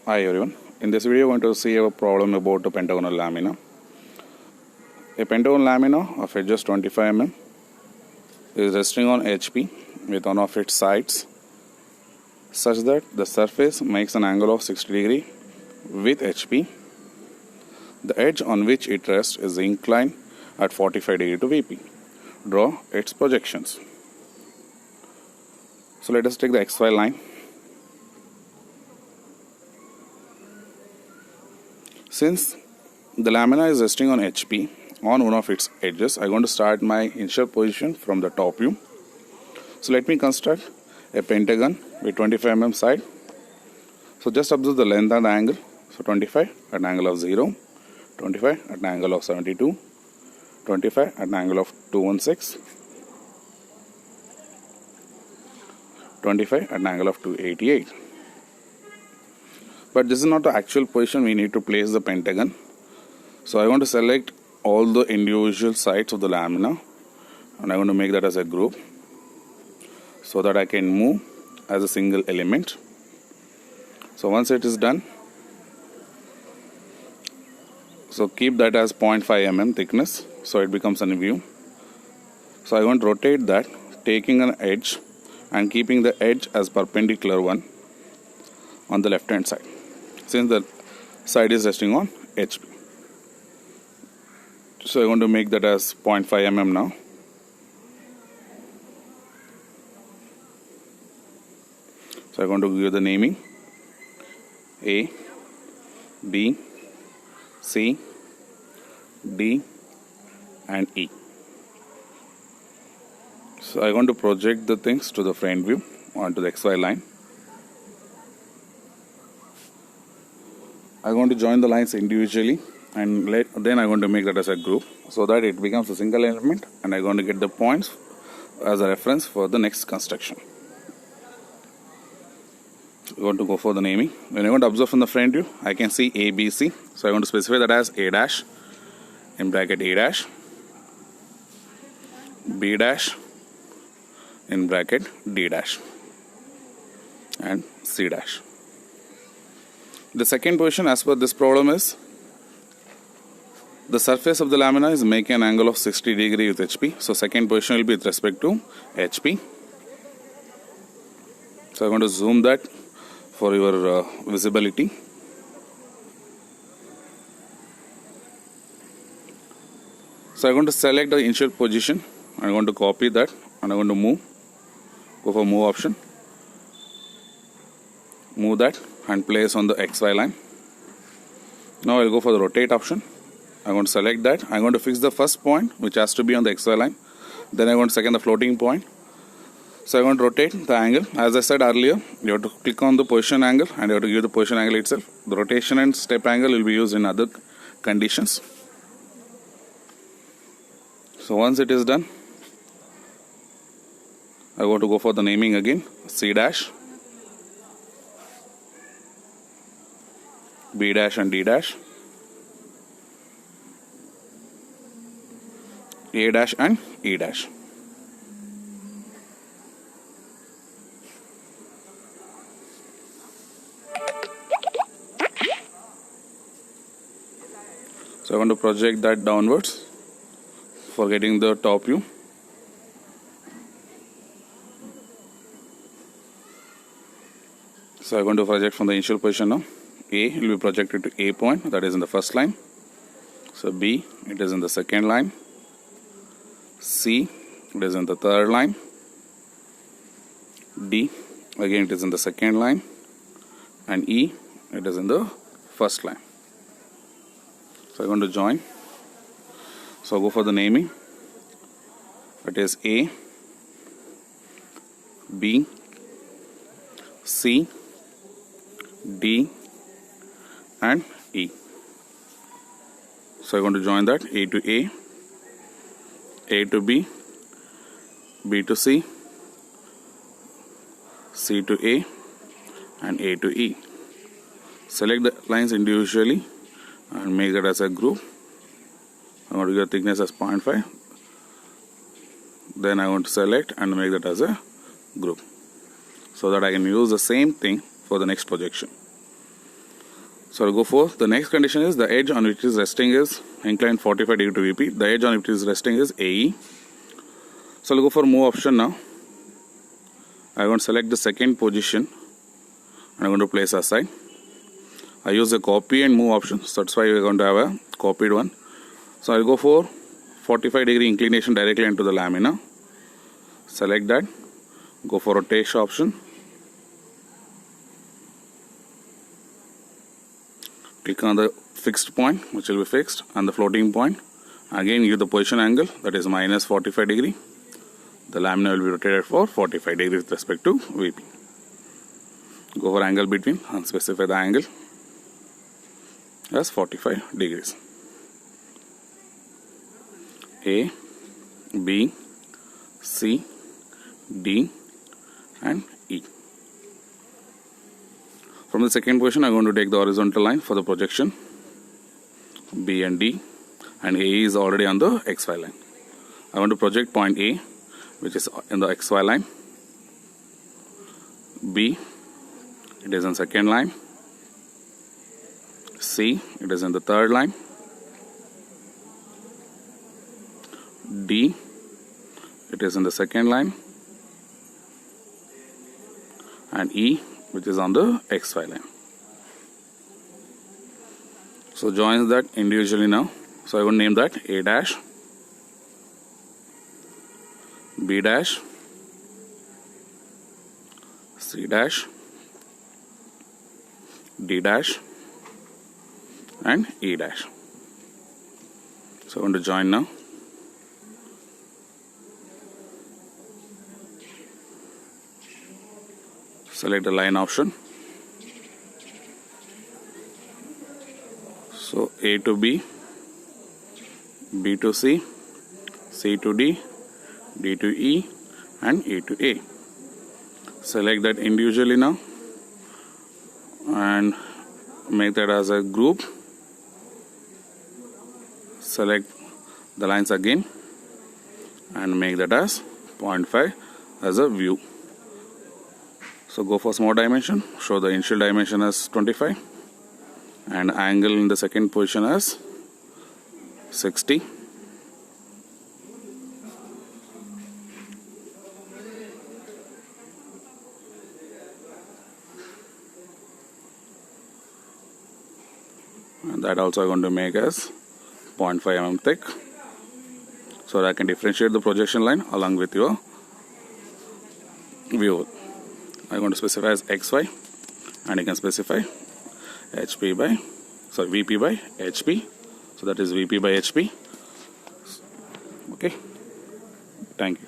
Hi everyone. In this video, we are going to see a problem about a pentagonal lamina. A pentagonal lamina of edges 25 mm is resting on HP with one of its sides such that the surface makes an angle of 60 degree with HP. The edge on which it rests is inclined at 45 degree to VP. Draw its projections. So let us take the XY line. Since the lamina is resting on HP on one of its edges, I am going to start my initial position from the top view. So let me construct a pentagon with 25 mm side. So just observe the length and the angle. So 25 at an angle of 0, 25 at an angle of 72, 25 at an angle of 216, 25 at an angle of 288. But this is not the actual position we need to place the pentagon. So I want to select all the individual sides of the lamina and I want to make that as a group so that I can move as a single element. So once it is done, so keep that as 0.5 mm thickness so it becomes a view. So I want to rotate that, taking an edge and keeping the edge as perpendicular one on the left hand side, since the side is resting on HP. So I want to make that as 0.5 mm now. So I'm going to give the naming A, B, C, D and E. So I'm going to project the things to the front view onto the XY line. I'm going to join the lines individually and then I'm going to make that as a group so that it becomes a single element, and I'm going to get the points as a reference for the next construction. We're going to go for the naming. When I want to observe from the front view, I can see A, B, C. So I want to specify that as A dash in bracket A dash, B dash in bracket D dash, and C dash. The second position as per this problem is the surface of the lamina is making an angle of 60 degree with HP. So second position will be with respect to HP. So I'm going to zoom that for your visibility. So I'm going to select the initial position. I'm going to copy that and I'm going to move. Go for move option. Move that and place on the XY line. Now I'll go for the rotate option. I'm going to select that. I'm going to fix the first point which has to be on the XY line. Then I'm going to second the floating point. So I'm going to rotate the angle. As I said earlier, you have to click on the position angle and you have to give the position angle itself. The rotation and step angle will be used in other conditions. So once it is done, I want to go for the naming again. C dash, B dash and D dash, A dash and E dash. So I want to project that downwards for getting the top view. So I'm going to project from the initial position now. A will be projected to A point, that is in the first line. So B, it is in the second line. C, it is in the third line. D, again it is in the second line. And E, it is in the first line. So I'm going to join. So I'll go for the naming. It is A, B, C, D and E. So I'm going to join that A to A to B, B to C, C to A and A to E. Select the lines individually and make that as a group. I'm going to give thickness as 0.5. Then I want to select and make that as a group so that I can use the same thing for the next projection. So I'll go for the next condition is the edge on which is resting is inclined 45 degree to VP. The edge on which is resting is AE. So I'll go for move option now. I'm going to select the second position and I'm going to place aside. I use the copy and move option, so that's why we're going to have a copied one. So I'll go for 45 degree inclination directly into the lamina. Select that. Go for rotation option. Click on the fixed point, which will be fixed, and the floating point. Again, give the position angle, that is minus 45 degree. The lamina will be rotated for 45 degrees with respect to VP. Go for angle between and specify the angle as 45 degrees. A, B, C, D and E. From the second position, I'm going to take the horizontal line for the projection B and D, and A is already on the XY line. I want to project point A, which is in the XY line. B, it is in second line. C, it is in the third line. D, it is in the second line. And E, which is on the XY line. So join that individually now. So I will name that A dash, B dash, C dash, D dash and E dash. So I'm going to join now. Select the line option. So A to B, B to C, C to D, D to E and E to A. Select that individually now and make that as a group. Select the lines again and make that as 0.5 as a view. So go for small dimension, show the initial dimension as 25 and angle in the second position as 60. And that also I'm going to make as 0.5 mm thick, so that I can differentiate the projection line along with your view. I'm going to specify as XY, and you can specify VP by HP. So that is VP by HP. Okay, thank you.